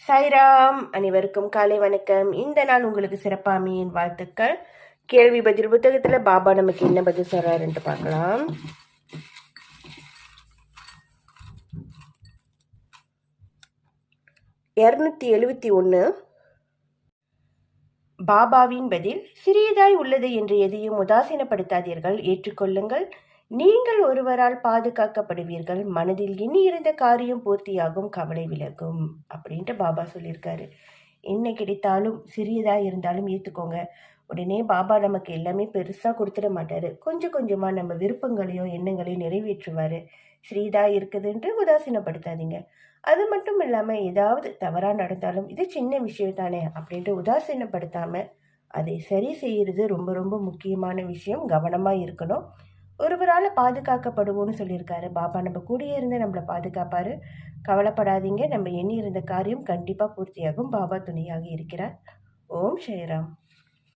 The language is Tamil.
சாய்ராம், அனைவருக்கும் காலை வணக்கம். இந்த நாள் உங்களுக்கு சிறப்பாமையின் வாழ்த்துக்கள். கேள்வி பதில் புத்தகத்துல பாபா நமக்கு என்ன பதில் சொல்றாருன்ட்டு பார்க்கலாம். (271) பாபாவின் பதில்: சிறியதாய் உள்ளது என்று எதையும் உதாசீனப்படுத்தாதீர்கள், ஏற்றுக்கொள்ளுங்கள். நீங்கள் ஒருவரால் பாதுகாக்கப்படுவீர்கள். மனதில் எண்ணி இருந்த காரியம் பூர்த்தியாகும், கவலை விலகும் அப்படின்ட்டு பாபா சொல்லியிருக்காரு. என்ன கிடைத்தாலும் சிறியதாக இருந்தாலும் ஏற்றுக்கோங்க. உடனே பாபா நமக்கு எல்லாமே பெருசாக கொடுத்துட மாட்டார். கொஞ்சம் கொஞ்சமாக நம்ம விருப்பங்களையும் எண்ணங்களையும் நிறைவேற்றுவார். சிறியதாக இருக்குதுன்ட்டு உதாசீனப்படுத்தாதீங்க. அது மட்டும் இல்லாமல் ஏதாவது தவறாக நடந்தாலும் இது சின்ன விஷயம் தானே அப்படின்ட்டு உதாசீனப்படுத்தாமல் அதை சரி செய்கிறது ரொம்ப ரொம்ப முக்கியமான விஷயம். கவனமாக இருக்கணும். ஒருவரால் பாதுகாக்கப்படுவோம்னு சொல்லியிருக்காரு பாபா. நம்ம கூடயே இருந்து நம்மளை பாதுகாப்பார். கவலைப்படாதீங்க. நம்ம எண்ணி இருந்த காரியம் கண்டிப்பாக பூர்த்தியாகும். பாபா துணையாக இருக்கிறார். ஓம் ஸ்ரீராம்.